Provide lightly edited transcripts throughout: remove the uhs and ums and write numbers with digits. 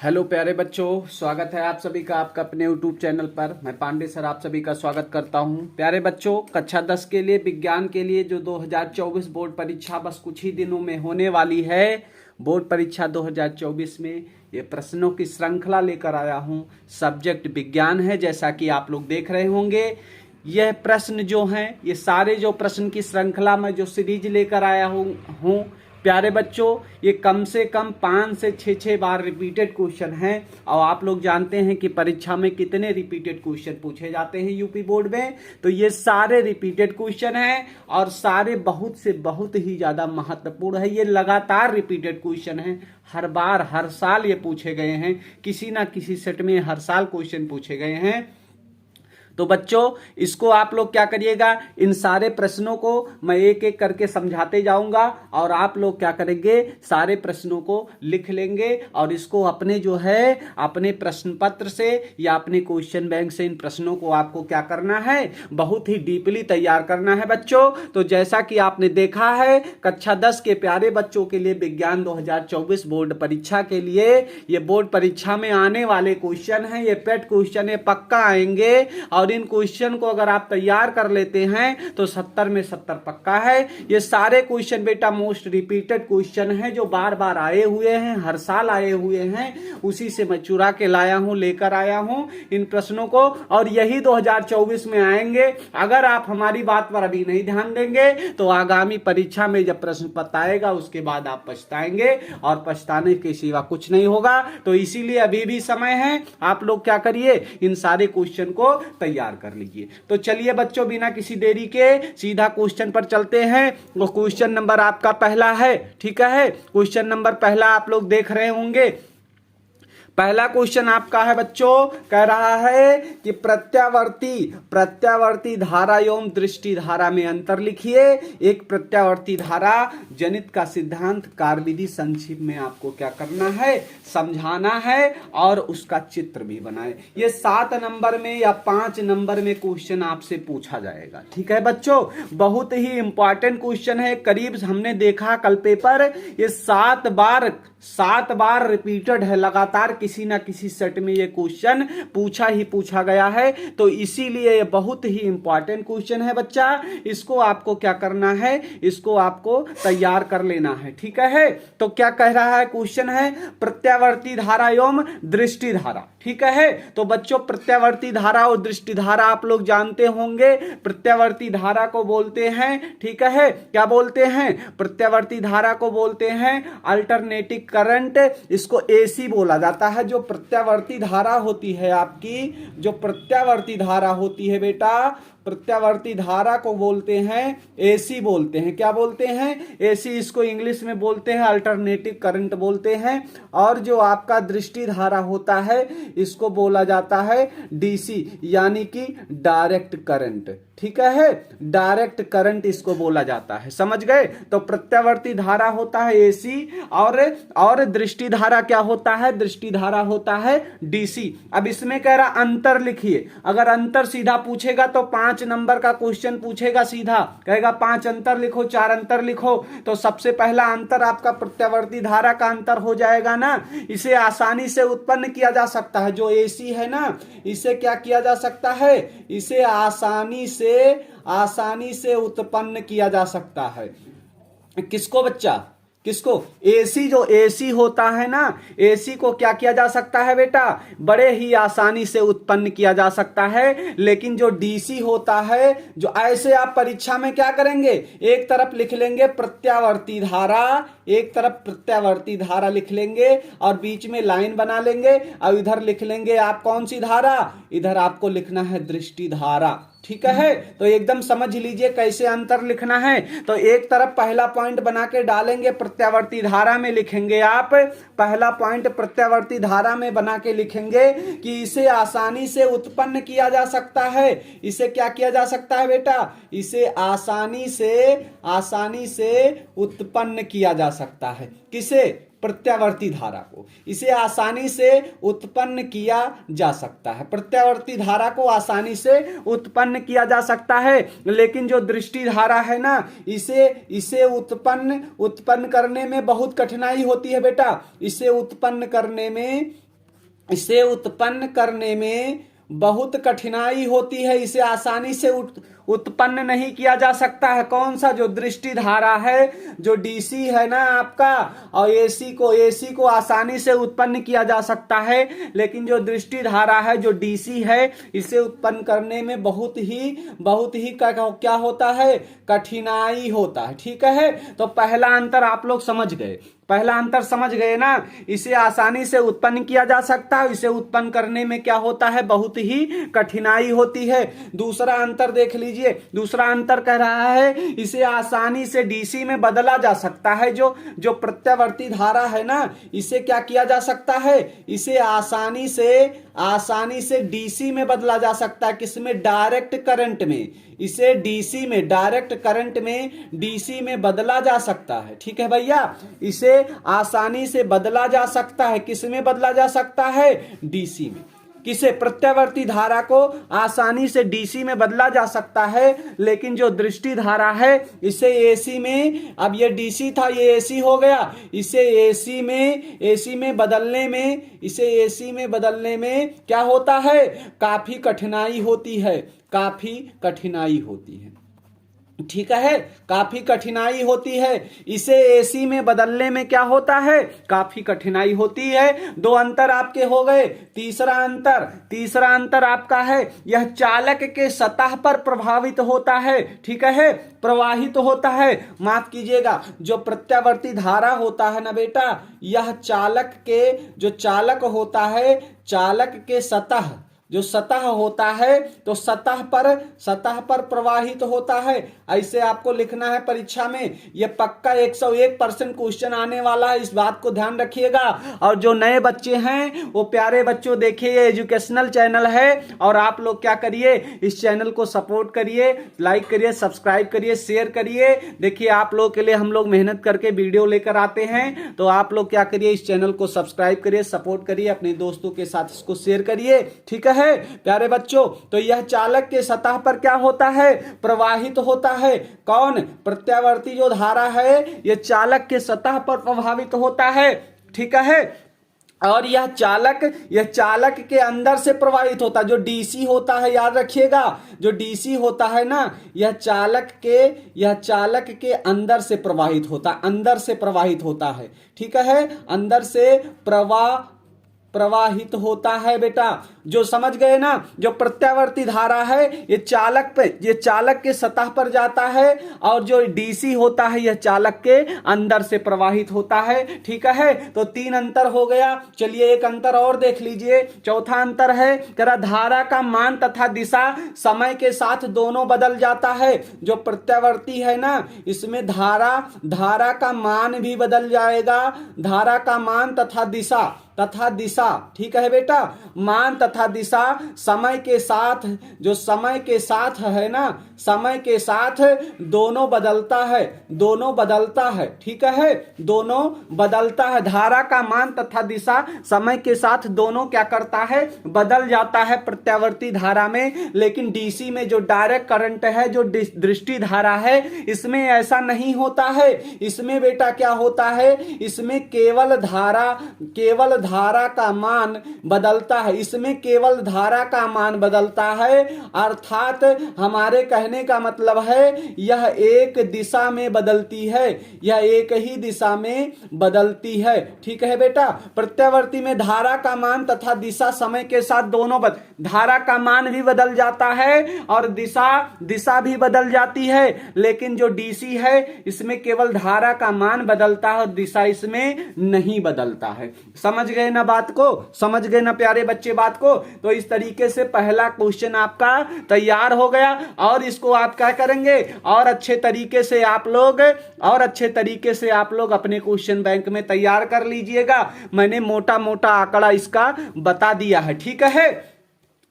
Hello प्यारे बच्चों, स्वागत है आप सभी का आपका अपने यूट्यूब चैनल पर। मैं पांडे सर आप सभी का स्वागत करता हूं। प्यारे बच्चों, कक्षा 10 के लिए विज्ञान के लिए जो 2024 बोर्ड परीक्षा बस कुछ ही दिनों में होने वाली है, बोर्ड परीक्षा 2024 में ये प्रश्नों की श्रृंखला लेकर आया हूं। सब्जेक्ट विज्ञान है, जैसा कि आप लोग देख रहे होंगे। यह प्रश्न जो हैं, ये सारे जो प्रश्न की श्रृंखला में जो सीरीज लेकर आया हूं प्यारे बच्चों, ये कम से कम 5 से 6 बार रिपीटेड क्वेश्चन हैं। और आप लोग जानते हैं कि परीक्षा में कितने रिपीटेड क्वेश्चन पूछे जाते हैं यूपी बोर्ड में। तो ये सारे रिपीटेड क्वेश्चन हैं और सारे बहुत से बहुत ही ज्यादा महत्वपूर्ण है। ये लगातार रिपीटेड क्वेश्चन हैं, हर बार हर साल ये पूछे गए हैं, किसी ना किसी सेट में हर साल क्वेश्चन पूछे गए हैं। तो बच्चों, इसको आप लोग क्या करिएगा, इन सारे प्रश्नों को मैं एक एक करके समझाते जाऊंगा और आप लोग क्या करेंगे, सारे प्रश्नों को लिख लेंगे और इसको अपने जो है अपने प्रश्न पत्र से या अपने क्वेश्चन बैंक से इन प्रश्नों को आपको क्या करना है, बहुत ही डीपली तैयार करना है बच्चों। तो जैसा कि आपने देखा है, कक्षा 10 के प्यारे बच्चों के लिए विज्ञान 2024 बोर्ड परीक्षा के लिए ये बोर्ड परीक्षा में आने वाले क्वेश्चन हैं, ये पेट क्वेश्चन है, पक्का आएंगे। और इन क्वेश्चन को अगर आप तैयार कर लेते हैं तो 70 में 70 पक्का है। ये सारे क्वेश्चन बेटा मोस्ट रिपीटेड क्वेश्चन हैं, जो बार बार आए हुए हैं, हर साल आए हुए हैं। उसी से मैं चुरा के लाया हूं, लेकर आया हूं इन प्रश्नों को, और यही 2024 में आएंगे। अगर आप हमारी बात पर अभी नहीं ध्यान देंगे तो आगामी परीक्षा में जब प्रश्न पत्र आएगा उसके बाद आप पछताएंगे और पछताने के सिवा कुछ नहीं होगा। तो इसीलिए अभी भी समय है, आप लोग क्या करिए, इन सारे क्वेश्चन को तैयार कर लीजिए। तो चलिए बच्चों, बिना किसी देरी के सीधा क्वेश्चन पर चलते हैं। वो क्वेश्चन नंबर आपका पहला है, ठीक है। क्वेश्चन नंबर पहला आप लोग देख रहे होंगे। पहला क्वेश्चन आपका है बच्चों, कह रहा है कि प्रत्यावर्ती धारा एवं दृष्टि धारा में अंतर लिखिए। एक प्रत्यावर्ती धारा जनित का सिद्धांत कार्यविधि संक्षिप्त में आपको क्या करना है, समझाना है और उसका चित्र भी बनाए। ये 7 नंबर में या 5 नंबर में क्वेश्चन आपसे पूछा जाएगा, ठीक है बच्चों। बहुत ही इंपॉर्टेंट क्वेश्चन है, करीब हमने देखा कल पेपर, ये 7 बार रिपीटेड है, लगातार किसी ना किसी सेट में ये क्वेश्चन पूछा गया है। तो इसीलिए ये बहुत ही इंपॉर्टेंट क्वेश्चन है बच्चा। इसको आपको क्या करना है, इसको आपको तैयार कर लेना है, ठीक है। तो क्या कह रहा है, क्वेश्चन है प्रत्यावर्ती धारा एवं दृष्टि धारा, ठीक है। तो बच्चों, प्रत्यावर्ती धारा और दृष्टि धारा आप लोग जानते होंगे। प्रत्यावर्ती धारा को बोलते हैं, ठीक है, क्या बोलते हैं, प्रत्यावर्ती धारा को बोलते हैं अल्टरनेटिव करंट। इसको एसी बोला जाता है। जो प्रत्यावर्ती धारा होती है आपकी, जो प्रत्यावर्ती धारा होती है बेटा, प्रत्यावर्ती धारा को बोलते हैं एसी बोलते हैं। क्या बोलते हैं, एसी। इसको इंग्लिश में बोलते हैं अल्टरनेटिव करंट बोलते हैं। और जो आपका दृष्टि धारा होता है इसको बोला जाता है डीसी, यानी कि डायरेक्ट करंट, ठीक है। डायरेक्ट करंट इसको बोला जाता है, समझ गए। तो प्रत्यावर्ती धारा होता है एसी और दृष्टि धारा क्या होता है, दृष्टि धारा होता है डीसी। अब इसमें कह रहा अंतर लिखिए। अगर अंतर सीधा पूछेगा तो 5 नंबर का क्वेश्चन पूछेगा, सीधा कहेगा 5 अंतर लिखो, 4 अंतर लिखो। तो सबसे पहला अंतर आपका प्रत्यावर्ती धारा का अंतर हो जाएगा ना। इसे आसानी से उत्पन्न किया जा सकता है, जो एसी है ना, इसे क्या किया जा सकता है, इसे आसानी से उत्पन्न किया जा सकता है। किसको बच्चा, किसको, एसी। जो एसी होता है ना, एसी को क्या किया जा सकता है बेटा, बड़े ही आसानी से उत्पन्न किया जा सकता है। लेकिन जो डीसी होता है, जो ऐसे आप परीक्षा में क्या करेंगे, एक तरफ लिख लेंगे प्रत्यावर्ती धारा, एक तरफ प्रत्यावर्ती धारा लिख लेंगे और बीच में लाइन बना लेंगे और इधर लिख लेंगे आप कौन सी धारा, इधर आपको लिखना है दृष्टि धारा, ठीक है। तो एकदम समझ लीजिए कैसे अंतर लिखना है। तो एक तरफ पहला पॉइंट बना के डालेंगे, प्रत्यावर्ती धारा में लिखेंगे आप, पहला पॉइंट प्रत्यावर्ती धारा में बना के लिखेंगे कि इसे आसानी से उत्पन्न किया जा सकता है। इसे क्या किया जा सकता है बेटा, इसे आसानी से उत्पन्न किया जा सकता है। किसे, प्रत्यावर्ती धारा को इसे आसानी से उत्पन्न किया जा सकता है। प्रत्यावर्ती धारा को आसानी से उत्पन्न किया जा सकता है। लेकिन जो दृष्टि धारा है ना, इसे उत्पन्न करने में बहुत कठिनाई होती है बेटा। इसे उत्पन्न करने में इसे उत्पन्न करने में बहुत कठिनाई होती है, इसे आसानी से उत्पन्न नहीं किया जा सकता है। कौन सा? जो दृष्टि धारा है, जो डीसी है ना आपका, और एसी को आसानी से उत्पन्न किया जा सकता है, लेकिन जो दृष्टि धारा है, जो डीसी है, इसे उत्पन्न करने में बहुत ही क्या होता है? कठिनाई होता है। ठीक है, तो पहला अंतर आप लोग समझ गए, पहला अंतर समझ गए ना। इसे आसानी से उत्पन्न किया जा सकता है, इसे उत्पन्न करने में क्या होता है? बहुत ही कठिनाई होती है। दूसरा अंतर देख लीजिए, दूसरा अंतर कह रहा है इसे आसानी से डीसी में बदला जा सकता है। जो प्रत्यावर्ती धारा है ना, इसे क्या किया जा सकता है? इसे आसानी से डीसी में बदला जा सकता है। किसमें? डायरेक्ट करंट में। इसे डीसी में, डायरेक्ट करंट में डीसी में बदला जा सकता है। ठीक है भैया, इसे आसानी से बदला जा सकता है। किसमें बदला जा सकता है? डीसी में। किसे? प्रत्यावर्ती धारा को आसानी से डीसी में बदला जा सकता है, लेकिन जो दृष्टि धारा है इसे एसी में, अब ये डीसी था, ये एसी हो गया, इसे एसी में बदलने में क्या होता है? काफी कठिनाई होती है, काफी कठिनाई होती है। ठीक है, काफी कठिनाई होती है। इसे एसी में बदलने में क्या होता है? काफी कठिनाई होती है। दो अंतर आपके हो गए। तीसरा अंतर आपका है, यह चालक के सतह पर प्रभावित होता है। ठीक है, प्रवाहित होता है, माफ कीजिएगा। जो प्रत्यावर्ती धारा होता है ना बेटा, यह चालक होता है, चालक के जो सतह होता है, तो सतह पर प्रवाहित होता है। ऐसे आपको लिखना है परीक्षा में। यह पक्का 101% क्वेश्चन आने वाला है, इस बात को ध्यान रखिएगा। और जो नए बच्चे हैं वो प्यारे बच्चों, देखिए ये एजुकेशनल चैनल है, और आप लोग क्या करिए, इस चैनल को सपोर्ट करिए, लाइक करिए, सब्सक्राइब करिए, शेयर करिए। देखिए आप लोग के लिए हम लोग मेहनत करके वीडियो लेकर आते हैं, तो आप लोग क्या करिए, इस चैनल को सब्सक्राइब करिए, सपोर्ट करिए, अपने दोस्तों के साथ इसको शेयर करिए। ठीक है प्यारे बच्चों, तो यह चालक के सतह पर क्या होता है? प्रवाहित होता है। कौन? प्रत्यावर्ती जो धारा है, यह चालक के सतह पर प्रभावित होता है। ठीक है, और यह चालक के अंदर से प्रवाहित होता है। जो डीसी होता है, याद रखिएगा, जो डीसी होता है ना, यह चालक के अंदर से प्रवाहित होता है। ठीक है, अंदर से प्रवाहित होता है बेटा। जो समझ गए ना, जो प्रत्यावर्ती धारा है ये चालक के सतह पर जाता है, और जो डीसी होता है यह चालक के अंदर से प्रवाहित होता है। ठीक है, तो 3 अंतर हो गया। चलिए एक अंतर और देख लीजिए। चौथा अंतर है, तेरा धारा का मान तथा दिशा समय के साथ दोनों बदल जाता है। जो प्रत्यावर्ती है ना, इसमें धारा का मान भी बदल जाएगा। धारा का मान तथा दिशा। ठीक है बेटा, मान तथा दिशा समय के साथ है ना, समय के साथ दोनों बदलता है। ठीक है, दोनों बदलता है। धारा का मान तथा दिशा समय के साथ दोनों क्या करता है? बदल जाता है प्रत्यावर्ती धारा में। लेकिन डीसी में जो डायरेक्ट करंट है, जो दृष्टि धारा है, इसमें ऐसा नहीं होता है। इसमें बेटा क्या होता है? इसमें केवल धारा का मान बदलता है। इसमें केवल धारा का मान बदलता है, अर्थात हमारे कहने का मतलब है यह एक दिशा में बदलती है, यह एक ही दिशा में बदलती है। ठीक है बेटा, प्रत्यावर्ती में धारा का मान तथा दिशा समय के साथ दोनों धारा का मान भी बदल जाता है और दिशा भी बदल जाती है। लेकिन जो डीसी है, इसमें केवल धारा का मान बदलता है और दिशा इसमें नहीं बदलता है। समझ गए ना बात को? समझ गए ना प्यारे बच्चे बात को? तो इस तरीके से पहला क्वेश्चन आपका तैयार हो गया, और इसको आप क्या करेंगे, और अच्छे तरीके से आप लोग अपने क्वेश्चन बैंक में तैयार कर लीजिएगा। मैंने मोटा मोटा आंकड़ा इसका बता दिया है। ठीक है,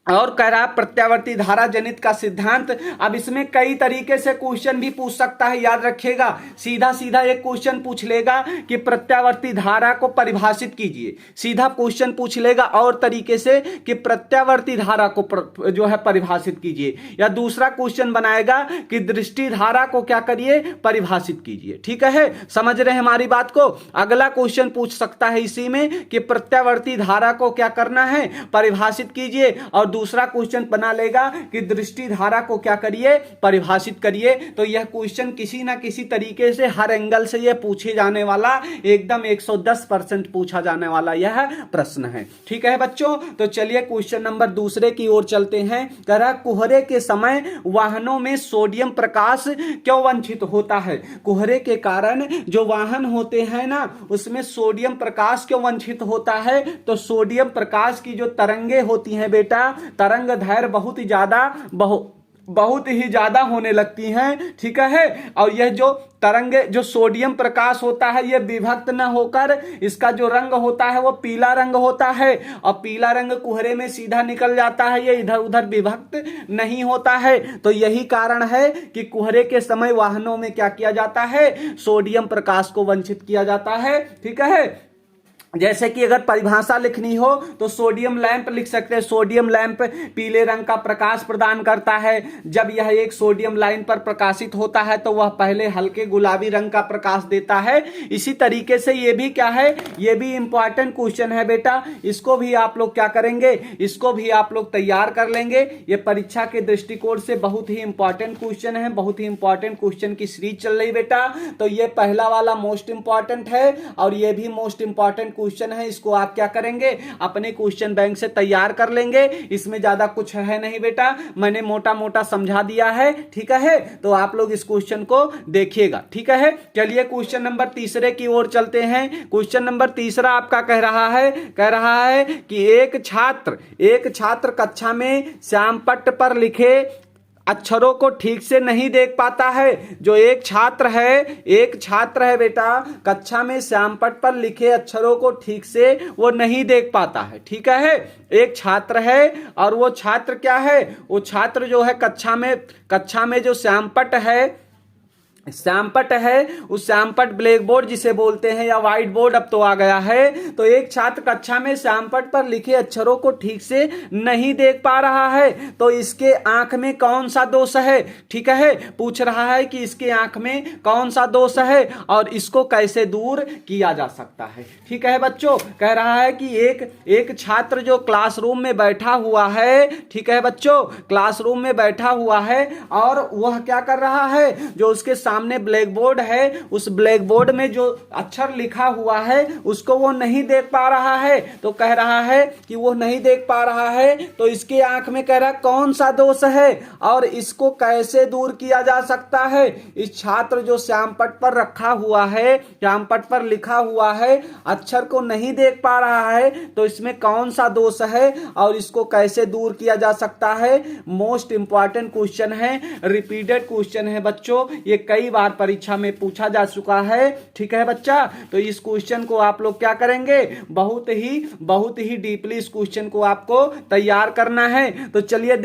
और कह रहा है प्रत्यावर्ती धारा जनित का सिद्धांत। अब इसमें कई तरीके से क्वेश्चन भी पूछ सकता है, याद रखिएगा। सीधा सीधा एक क्वेश्चन पूछ लेगा कि प्रत्यावर्ती धारा को परिभाषित कीजिए, सीधा क्वेश्चन पूछ लेगा और तरीके से कि प्रत्यावर्ती धारा को जो है परिभाषित कीजिए, या दूसरा क्वेश्चन बनाएगा कि दृष्टि धारा को क्या करिए, परिभाषित कीजिए। ठीक है, समझ रहे हैं हमारी बात को। अगला क्वेश्चन पूछ सकता है इसी में कि प्रत्यावर्ती धारा को क्या करना है, परिभाषित कीजिए, और दूसरा क्वेश्चन बना लेगा कि दृष्टि धारा को क्या करिए, परिभाषित करिए। तो यह क्वेश्चन किसी ना किसी तरीके से हर एंगल से यह पूछे जाने वाला, एकदम 110% पूछा जाने वाला यह प्रश्न है। ठीक है बच्चों, तो चलिए क्वेश्चन नंबर दूसरे की ओर चलते हैं। कह रहा कोहरे के समय वाहनों में सोडियम प्रकाश क्यों वंचित होता है। कोहरे के कारण जो वाहन होते हैं ना, उसमें सोडियम प्रकाश क्यों वंचित होता है। तो सोडियम प्रकाश की जो तरंगे होती हैं बेटा, तरंग दैर्घ्य बहुत ही ज्यादा होने लगती हैं। ठीक है, और यह जो तरंगे, जो सोडियम प्रकाश होता है, यह विभक्त न होकर इसका जो रंग होता है वो पीला रंग होता है, और पीला रंग कुहरे में सीधा निकल जाता है, ये इधर उधर विभक्त नहीं होता है। तो यही कारण है कि कुहरे के समय वाहनों में क्या किया जाता है, सोडियम प्रकाश को वंचित किया जाता है। ठीक है, जैसे कि अगर परिभाषा लिखनी हो तो सोडियम लैंप लिख सकते हैं। सोडियम लैंप पीले रंग का प्रकाश प्रदान करता है। जब यह एक सोडियम लाइन पर प्रकाशित होता है तो वह पहले हल्के गुलाबी रंग का प्रकाश देता है। इसी तरीके से ये भी क्या है, ये भी इंपॉर्टेंट क्वेश्चन है बेटा। इसको भी आप लोग क्या करेंगे, इसको भी आप लोग तैयार कर लेंगे। ये परीक्षा के दृष्टिकोण से बहुत ही इंपॉर्टेंट क्वेश्चन है, बहुत ही इंपॉर्टेंट क्वेश्चन की सीरीज चल रही बेटा। तो ये पहला वाला मोस्ट इंपॉर्टेंट है और ये भी मोस्ट इंपॉर्टेंट क्वेश्चन है। इसको आप क्या करेंगे, अपने क्वेश्चन बैंक से तैयार कर लेंगे। इसमें ज्यादा कुछ है नहीं बेटा, मैंने मोटा मोटा समझा दिया है। ठीक है, तो आप लोग इस क्वेश्चन को देखिएगा। ठीक है, चलिए क्वेश्चन नंबर तीसरे की ओर चलते हैं। क्वेश्चन नंबर तीसरा आपका कह रहा है कि एक छात्र कक्षा में श्यामपट्ट पर लिखे अक्षरों को ठीक से नहीं देख पाता है। जो एक छात्र है बेटा, कक्षा में श्यामपट्ट पर लिखे अक्षरों को ठीक से वो नहीं देख पाता है। ठीक है, एक छात्र है और वो छात्र क्या है, वो छात्र जो है कक्षा में जो श्यामपट्ट है, उस श्यामपट्ट ब्लैक बोर्ड जिसे बोलते हैं, या व्हाइट बोर्ड अब तो आ गया है। तो एक छात्र कक्षा में श्यामपट्ट पर लिखे अक्षरों को ठीक से नहीं देख पा रहा है, तो इसके आंख में कौन सा दोष है। ठीक है, पूछ रहा है कि इसके आंख में कौन सा दोष है और इसको कैसे दूर किया जा सकता है। ठीक है बच्चों, कह रहा है कि एक छात्र जो क्लासरूम में बैठा हुआ है, ठीक है बच्चों, क्लासरूम में बैठा हुआ है और वह क्या कर रहा है, जो उसके सामने ब्लैक बोर्ड है, उस ब्लैक बोर्ड में जो अक्षर लिखा हुआ है उसको वो नहीं देख पा रहा है। तो कह रहा है कि वो नहीं देख पा रहा है, तो इसके आंख में कह रहा है कौन सा दोष है और इसको कैसे दूर किया जा सकता है। इस छात्र जो श्यामपट्ट पर रखा हुआ है, श्यामपट्ट पर लिखा हुआ है, अक्षर को नहीं देख पा रहा है, तो इसमें कौन सा दोष है और इसको कैसे दूर किया जा सकता है। मोस्ट इंपॉर्टेंट क्वेश्चन है, रिपीटेड क्वेश्चन है बच्चों, ये कई बार परीक्षा में पूछा जा चुका है। ठीक है बच्चा, तो इस क्वेश्चन को आप लोग क्या करेंगे, बहुत ही डीपली इस क्वेश्चन को आपको तैयार करना है। तो चलिए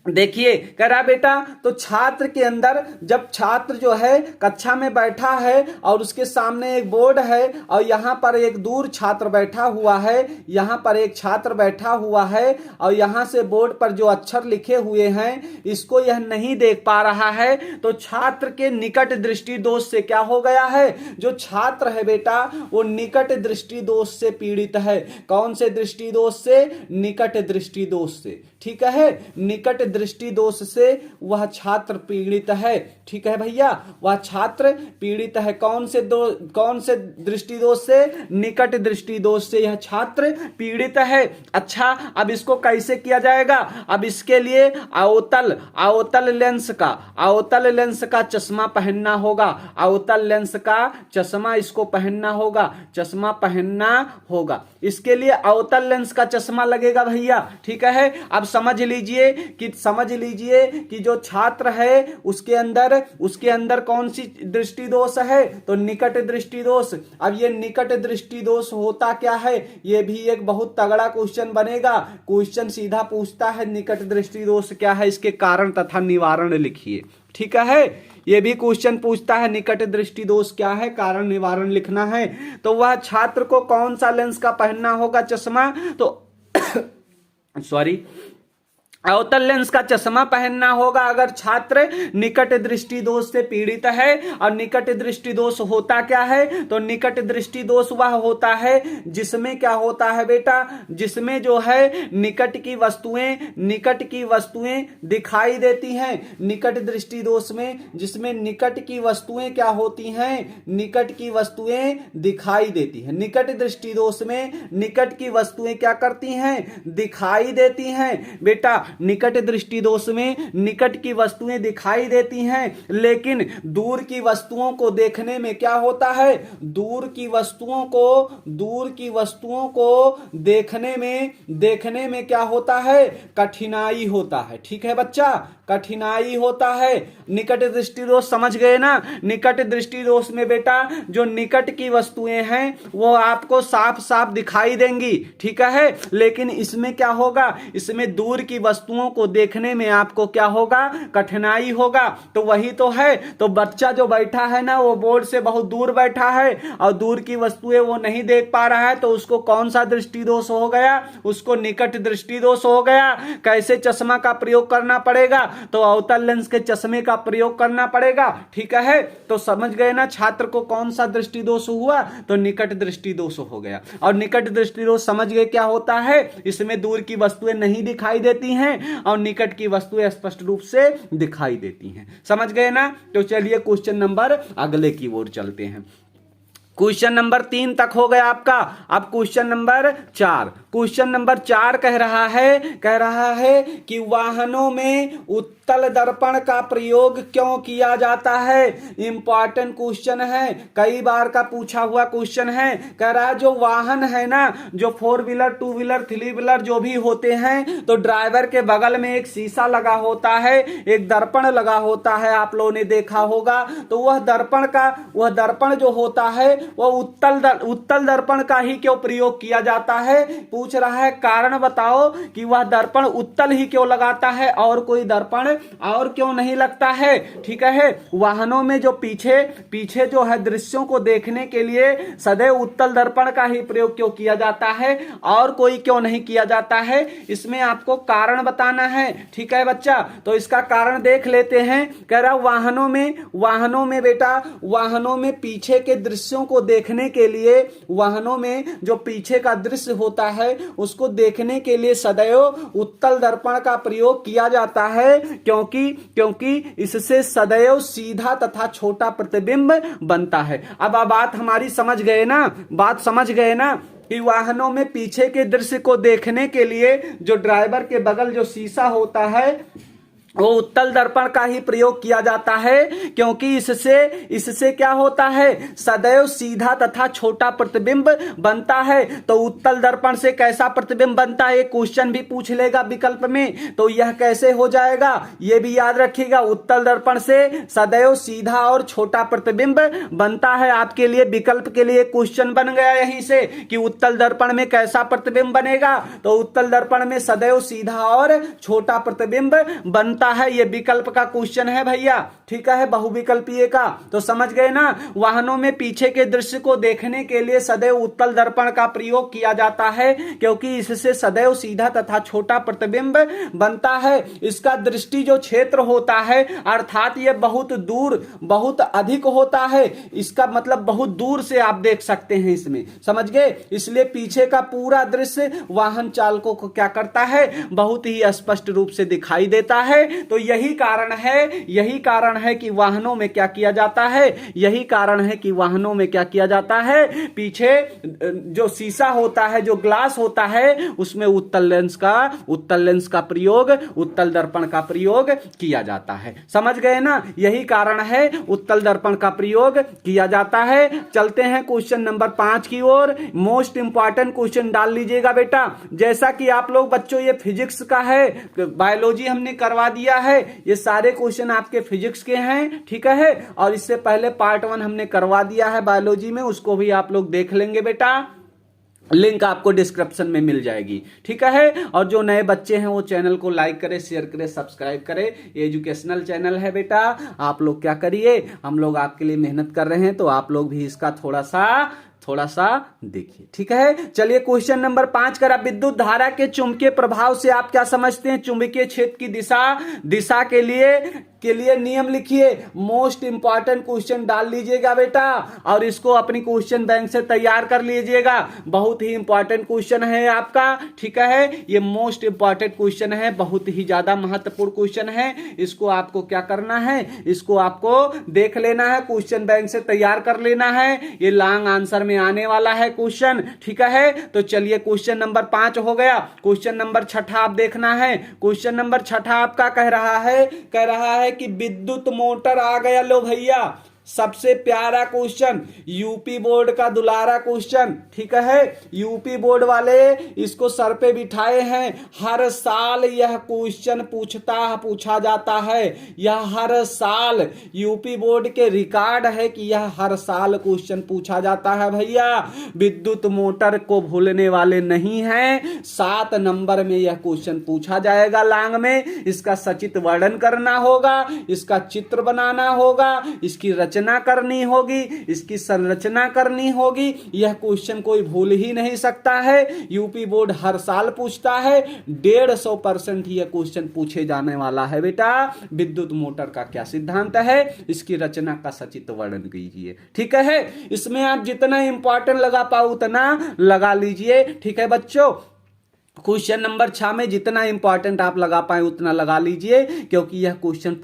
देखिए कह रहा बेटा, तो छात्र के अंदर, जब छात्र जो है कक्षा में बैठा है और उसके सामने एक बोर्ड है और यहाँ पर एक दूर छात्र बैठा हुआ है, यहाँ पर एक छात्र बैठा हुआ है और यहाँ से बोर्ड पर जो अक्षर लिखे हुए हैं इसको यह नहीं देख पा रहा है, तो छात्र के निकट दृष्टि दोष से क्या हो गया है, जो छात्र है बेटा वो निकट दृष्टि दोष से पीड़ित है। कौन से दृष्टि दोष से, निकट दृष्टि दोष से। ठीक है, निकट दृष्टि दोष से वह छात्र पीड़ित है। ठीक है भैया, वह छात्र पीड़ित है कौन से दृष्टि दोष से, निकट दृष्टि दोष से यह छात्र पीड़ित है। अच्छा, अब इसको कैसे किया जाएगा, अब इसके लिए अवतल लेंस का चश्मा पहनना होगा। अवतल लेंस का चश्मा इसको पहनना होगा, चश्मा पहनना होगा। इसके लिए अवतल लेंस का चश्मा लगेगा भैया। ठीक है, अब समझ लीजिए कि समझ लीजिए कि जो छात्र है उसके अंदर कौन सी दृष्टि दोष है, तो निकट दृष्टि दोष। अब ये निकट दृष्टि दोष होता क्या है, ये भी एक बहुत तगड़ा क्वेश्चन बनेगा। क्वेश्चन सीधा पूछता है निकट दृष्टि दोष क्या है, इसके कारण तथा निवारण लिखिए। ठीक है, ये भी क्वेश्चन पूछता है निकट दृष्टि दोष क्या है, कारण निवारण लिखना है। तो वह छात्र को कौन सा लेंस का पहनना होगा चश्मा, तो सॉरी अवतल लेंस का चश्मा पहनना होगा अगर छात्र निकट दृष्टि दोष से पीड़ित है। और निकट दृष्टि दोष होता क्या है, तो निकट दृष्टि दोष वह होता है जिसमें क्या होता है बेटा, जिसमें जो है निकट की वस्तुएं दिखाई देती हैं। निकट दृष्टि दोष में जिसमें निकट की वस्तुएं क्या होती हैं, निकट की वस्तुएं दिखाई देती हैं। निकट दृष्टि दोष में निकट की वस्तुएं क्या करती हैं, दिखाई देती हैं। बेटा निकट दृष्टि दोष में निकट की वस्तुएं दिखाई देती हैं, लेकिन दूर की वस्तुओं को देखने में क्या होता है, दूर की वस्तुओं को देखने में क्या होता है, कठिनाई होता है। ठीक है बच्चा, कठिनाई होता है। निकट दृष्टि दोष समझ गए ना। निकट दृष्टि दोष में बेटा जो निकट की वस्तुएं हैं वो आपको साफ साफ दिखाई देंगी। ठीक है, लेकिन इसमें क्या होगा, इसमें दूर की वस्तुओं को देखने में आपको क्या होगा, कठिनाई होगा। तो वही तो है। तो बच्चा जो बैठा है ना वो बोर्ड से बहुत दूर बैठा है और दूर की वस्तुएं वो नहीं देख पा रहा है, तो उसको कौन सा दृष्टि दोष हो गया, उसको निकट दृष्टि दोष हो गया। कैसे चश्मा का प्रयोग करना पड़ेगा, तो अवतल लेंस के चश्मे का प्रयोग करना पड़ेगा। ठीक है, तो समझ गए ना छात्र को कौन सा दृष्टि दोष हुआ, तो निकट दृष्टि दोष हो गया। और निकट दृष्टि दोष समझ गए क्या होता है, इसमें दूर की वस्तुएं नहीं दिखाई देती हैं और निकट की वस्तुएं स्पष्ट रूप से दिखाई देती हैं। समझ गए ना। तो चलिए क्वेश्चन नंबर अगले की ओर चलते हैं। क्वेश्चन नंबर 3 तक हो गया आपका। अब क्वेश्चन नंबर 4, क्वेश्चन नंबर 4 कह रहा है कि वाहनों में उत्तल दर्पण का प्रयोग क्यों किया जाता है। इंपॉर्टेंट क्वेश्चन है, कई बार का पूछा हुआ क्वेश्चन है। कह रहा है जो वाहन है ना, जो 4 व्हीलर 2 व्हीलर 3 व्हीलर जो भी होते हैं, तो ड्राइवर के बगल में एक शीशा लगा होता है, एक दर्पण लगा होता है, आप लोगों ने देखा होगा। तो वह दर्पण जो होता है वो उत्तल दर्पण का ही क्यों प्रयोग किया जाता है। पूछ रहा है कारण बताओ कि वह दर्पण उत्तल ही क्यों लगाता है और कोई दर्पण और क्यों नहीं लगता है। ठीक है, वाहनों में जो पीछे जो है दृश्यों को देखने के लिए सदैव उत्तल दर्पण का ही प्रयोग क्यों किया जाता है और कोई क्यों नहीं किया जाता है, इसमें आपको कारण बताना है। ठीक है बच्चा, तो इसका कारण देख लेते हैं। कह रहा वाहनों में बेटा वाहनों में पीछे के दृश्यों को देखने के लिए, वाहनों में जो पीछे का दृश्य होता है उसको देखने के लिए सदैव उत्तल दर्पण का प्रयोग किया जाता है, क्योंकि इससे सदैव सीधा तथा छोटा प्रतिबिंब बनता है। अब बात हमारी समझ गए ना कि वाहनों में पीछे के दृश्य को देखने के लिए जो ड्राइवर के बगल जो शीशा होता है वो उत्तल दर्पण का ही प्रयोग किया जाता है, क्योंकि इससे क्या होता है, सदैव सीधा तथा छोटा प्रतिबिंब बनता है। तो उत्तल दर्पण से कैसा प्रतिबिंब बनता है, क्वेश्चन भी पूछ लेगा विकल्प में, तो यह कैसे हो जाएगा ये भी याद रखिएगा। उत्तल दर्पण से सदैव सीधा और छोटा प्रतिबिंब बनता है। आपके लिए विकल्प के लिए क्वेश्चन बन गया यहीं से कि उत्तल दर्पण में कैसा प्रतिबिंब बनेगा, तो उत्तल दर्पण में सदैव सीधा और छोटा प्रतिबिंब बनता है। ये विकल्प का क्वेश्चन है भैया। ठीक है, बहुविकल्पीय का। तो समझ गए ना, वाहनों में पीछे के दृश्य को देखने के लिए सदैव उत्तल दर्पण का प्रयोग किया जाता है, क्योंकि इससे सदैव सीधा तथा छोटा प्रतिबिंब बनता है। इसका दृष्टि जो क्षेत्र होता है अर्थात ये बहुत दूर बहुत अधिक होता है, इसका मतलब बहुत दूर से आप देख सकते हैं इसमें। समझ गए, इसलिए पीछे का पूरा दृश्य वाहन चालकों को क्या करता है, बहुत ही स्पष्ट रूप से दिखाई देता है। तो यही कारण है कि वाहनों में क्या किया जाता है, यही कारण है कि वाहनों में क्या किया जाता है, पीछे जो शीशा होता है, जो ग्लास होता है, उसमें उत्तल लेंस का प्रयोग, उत्तल दर्पण का प्रयोग किया जाता है। समझ गए ना, यही कारण है उत्तल दर्पण का प्रयोग किया जाता है। चलते हैं क्वेश्चन नंबर 5 की ओर। मोस्ट इंपॉर्टेंट क्वेश्चन डाल लीजिएगा बेटा। जैसा कि आप लोग बच्चों ये फिजिक्स का है, बायोलॉजी हमने करवा दिया है, ये सारे क्वेश्चन आपके फिजिक्स के हैं, ठीक है। और इससे पहले पार्ट 1 हमने करवा दिया है बायोलॉजी में, उसको भी आप लोग देख लेंगे बेटा, लिंक आपको डिस्क्रिप्शन में मिल जाएगी, ठीक है। और जो नए बच्चे हैं वो चैनल को लाइक करें, शेयर करें, सब्सक्राइब करें। ये एजुकेशनल चैनल है बेटा, आप लोग क्या करिए, हम लोग आपके लिए मेहनत कर रहे हैं, तो आप लोग भी इसका थोड़ा सा देखिए, ठीक है। चलिए क्वेश्चन नंबर 5 करा। विद्युत धारा के चुंबकीय प्रभाव से आप क्या समझते हैं? चुंबकीय क्षेत्र की दिशा के लिए नियम लिखिए। मोस्ट इंपॉर्टेंट क्वेश्चन डाल लीजिएगा बेटा, और इसको अपनी क्वेश्चन बैंक से तैयार कर लीजिएगा। बहुत ही इंपॉर्टेंट क्वेश्चन है आपका, ठीक है। ये मोस्ट इंपॉर्टेंट क्वेश्चन है, बहुत ही ज्यादा महत्वपूर्ण क्वेश्चन है। इसको आपको क्या करना है, इसको आपको देख लेना है, क्वेश्चन बैंक से तैयार कर लेना है। ये लॉन्ग आंसर में आने वाला है क्वेश्चन, ठीक है। तो चलिए क्वेश्चन नंबर 5 हो गया। क्वेश्चन नंबर 6 आप देखना है। क्वेश्चन नंबर 6 आपका कह रहा है कि विद्युत मोटर आ गया। लो भैया, सबसे प्यारा क्वेश्चन, यूपी बोर्ड का दुलारा क्वेश्चन, ठीक है। यूपी बोर्ड वाले इसको सर पे बिठाए हैं। हर साल यह क्वेश्चन पूछा जाता है। यह हर साल यूपी बोर्ड के रिकॉर्ड है कि यह हर साल क्वेश्चन पूछा जाता है भैया। विद्युत मोटर को भूलने वाले नहीं हैं। 7 नंबर में यह क्वेश्चन पूछा जाएगा लॉन्ग में। इसका सचित्र वर्णन करना होगा, इसका चित्र बनाना होगा, इसकी रचना करनी होगी, इसकी संरचना करनी होगी। यह क्वेश्चन कोई भूल ही नहीं सकता है। यूपी बोर्ड हर साल पूछता है। 150% यह क्वेश्चन पूछे जाने वाला है बेटा। विद्युत मोटर का क्या सिद्धांत है, इसकी रचना का सचित्र वर्णन कीजिए, ठीक है। इसमें आप जितना इंपॉर्टेंट लगा पाओ उतना लगा लीजिए, ठीक है बच्चों। क्वेश्चन नंबर 6 में जितना इंपॉर्टेंट आप लगा पाए उतना लगा लीजिए, क्योंकि यह क्वेश्चन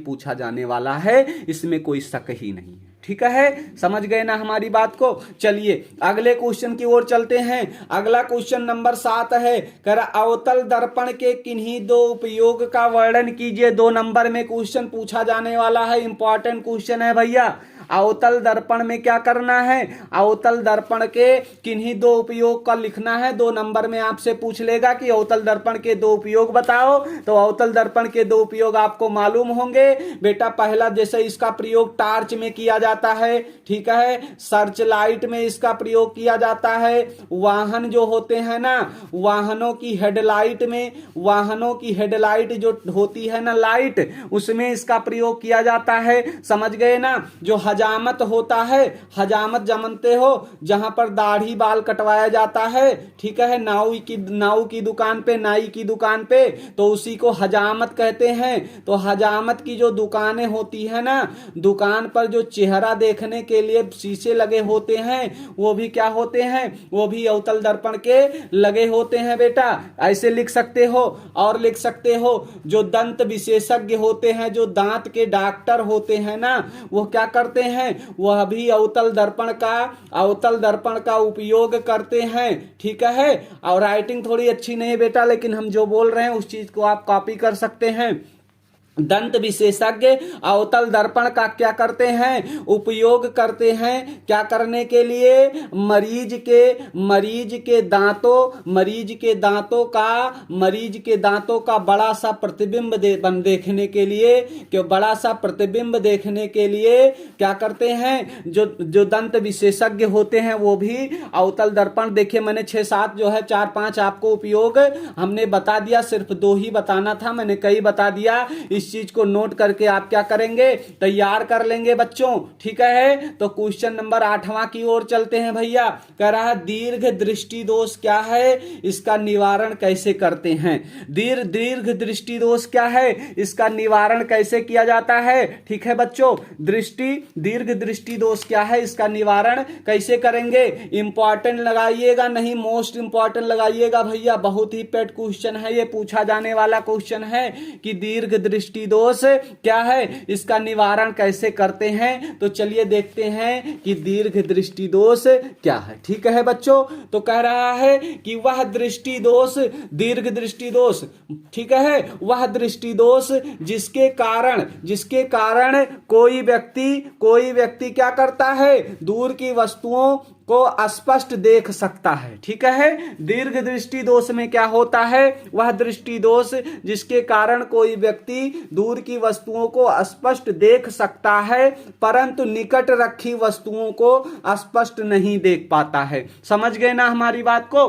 पूछा जाने वाला है, इसमें कोई शक ही नहीं है, ठीक है। समझ गए ना हमारी बात को। चलिए अगले क्वेश्चन की ओर चलते हैं। अगला क्वेश्चन नंबर 7 है, कह अवतल दर्पण के किन्हीं 2 उपयोग का वर्णन कीजिए। 2 नंबर में क्वेश्चन पूछा जाने वाला है, इंपॉर्टेंट क्वेश्चन है भैया। अवतल दर्पण में क्या करना है, अवतल दर्पण के किन्हीं 2 उपयोग का लिखना है। 2 नंबर में आपसे पूछ लेगा कि अवतल दर्पण के 2 उपयोग बताओ, तो अवतल दर्पण के 2 उपयोग आपको मालूम होंगे बेटा। पहला, जैसे इसका प्रयोग टार्च में किया जाता है, ठीक है। सर्च लाइट में इसका प्रयोग किया जाता है। वाहन जो होते हैं ना, वाहनों की हेडलाइट जो होती है ना लाइट, उसमें इसका प्रयोग किया जाता है। समझ गए ना। जो हजामत होता है, हजामत जानते हो, जहां पर दाढ़ी बाल कटवाया जाता है, ठीक है। नाऊ की दुकान पे, नाई की दुकान पे, तो उसी को हजामत कहते हैं। तो हजामत की जो दुकानें होती है ना, दुकान पर जो चेहरा देखने के लिए शीशे लगे होते हैं, वो भी क्या होते हैं, वो भी अवतल दर्पण के लगे होते हैं बेटा। ऐसे लिख सकते हो। और लिख सकते हो, जो दंत विशेषज्ञ होते हैं, जो दांत के डॉक्टर होते हैं ना, वो क्या करते हैं, वह भी अवतल दर्पण का उपयोग करते हैं, ठीक है। और राइटिंग थोड़ी अच्छी नहीं बेटा, लेकिन हम जो बोल रहे हैं उस चीज को आप कॉपी कर सकते हैं। दंत विशेषज्ञ अवतल दर्पण का क्या करते हैं, उपयोग करते हैं। क्या करने के लिए, मरीज के दांतों का बड़ा सा प्रतिबिंब देखने के लिए, क्यों बड़ा सा प्रतिबिंब देखने के लिए क्या करते हैं, जो दंत विशेषज्ञ होते हैं वो भी अवतल दर्पण। देखिए मैंने 6-7 जो है 4-5 आपको उपयोग हमने बता दिया, सिर्फ 2 ही बताना था, मैंने कई बता दिया। इस इस चीज को नोट करके आप क्या करेंगे, तैयार कर लेंगे बच्चों। ठीक है, तो क्वेश्चन नंबर 8वां की ओर चलते हैं भैया। कह रहा है दीर्घ दृष्टि दोष क्या है, इसका निवारण कैसे करते हैं। दीर्घ दृष्टि दोष क्या है, इसका निवारण कैसे किया जाता है। ठीक है बच्चों, दीर्घ दृष्टि दोष क्या है, इसका निवारण कैसे करेंगे। इंपॉर्टेंट लगाइएगा, नहीं मोस्ट इंपॉर्टेंट लगाइएगा भैया, बहुत ही पेट क्वेश्चन है ये, पूछा जाने वाला क्वेश्चन है कि दीर्घ दृष्टि दोष क्या है, इसका निवारण कैसे करते हैं। तो चलिए देखते हैं कि दीर्घ दृष्टि दोष क्या है। ठीक है बच्चों, तो कह रहा है कि वह दृष्टि दोष, दीर्घ दृष्टि दोष, ठीक है, वह दृष्टि दोष जिसके कारण कोई व्यक्ति क्या करता है, दूर की वस्तुओं को स्पष्ट देख सकता है। ठीक है, दीर्घ दृष्टि दोष में क्या होता है, वह दृष्टि दोष जिसके कारण कोई व्यक्ति दूर की वस्तुओं को स्पष्ट देख सकता है परंतु निकट रखी वस्तुओं को स्पष्ट नहीं देख पाता है। समझ गए ना हमारी बात को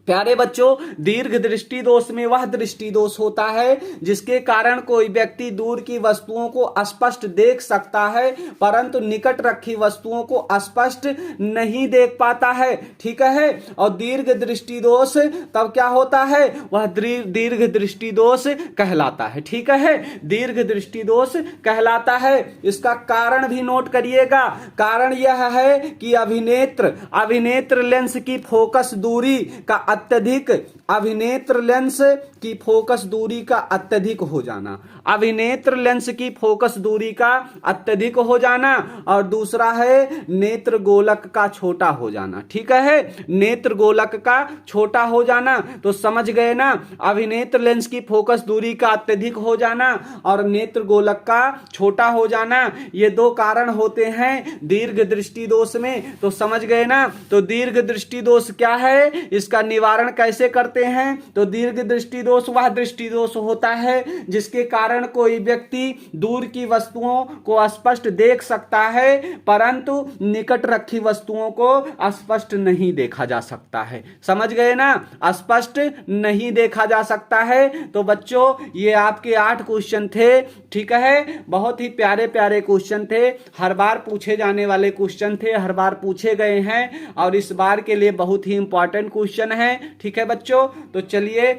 प्यारे बच्चों। दीर्घ दृष्टि दोष में वह दृष्टि दोष होता है जिसके कारण कोई व्यक्ति दूर की वस्तुओं को स्पष्ट देख सकता है परंतु निकट रखी वस्तुओं को स्पष्ट नहीं देख पाता है। ठीक है, और दीर्घ दृष्टि दोष तब क्या होता है, वह दीर्घ दृष्टि दोष कहलाता है। ठीक है, दीर्घ दृष्टि दोष कहलाता है। इसका कारण भी नोट करिएगा। कारण यह है कि अभिनेत्र लेंस की फोकस दूरी का अभिनेत्र लेंस की फोकस दूरी का अत्यधिक हो जाना, अभिनेत्र लेंस की फोकस दूरी का अत्यधिक हो जाना, और दूसरा है नेत्र गोलक का छोटा हो जाना। ठीक है, नेत्र गोलक का छोटा हो जाना। तो समझ गए ना, अभिनेत्र लेंस की फोकस दूरी का अत्यधिक हो जाना और नेत्र गोलक का छोटा हो जाना, ये दो कारण होते हैं दीर्घ दृष्टि दोष में। तो समझ गए ना, तो दीर्घ दृष्टि दोष क्या है, इसका निवारण कैसे करते हैं। तो दीर्घ दृष्टि दोष वह दृष्टि दोष होता है जिसके कारण कोई व्यक्ति दूर की वस्तुओं को स्पष्ट देख सकता है परंतु निकट रखी वस्तुओं को स्पष्ट नहीं देखा जा सकता है। समझ गए ना, स्पष्ट नहीं देखा जा सकता है। तो बच्चों ये आपके 8 क्वेश्चन थे। ठीक है, बहुत ही प्यारे प्यारे क्वेश्चन थे, हर बार पूछे जाने वाले क्वेश्चन थे, हर बार पूछे गए हैं और इस बार के लिए बहुत ही इंपॉर्टेंट क्वेश्चन है। ठीक है बच्चों, तो चलिए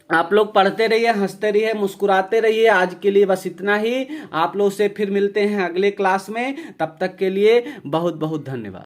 आप लोग पढ़ते रहिए, हंसते रहिए, मुस्कुराते रहिए। आज के लिए बस इतना ही। आप लोग से फिर मिलते हैं अगले क्लास में। तब तक के लिए बहुत बहुत धन्यवाद।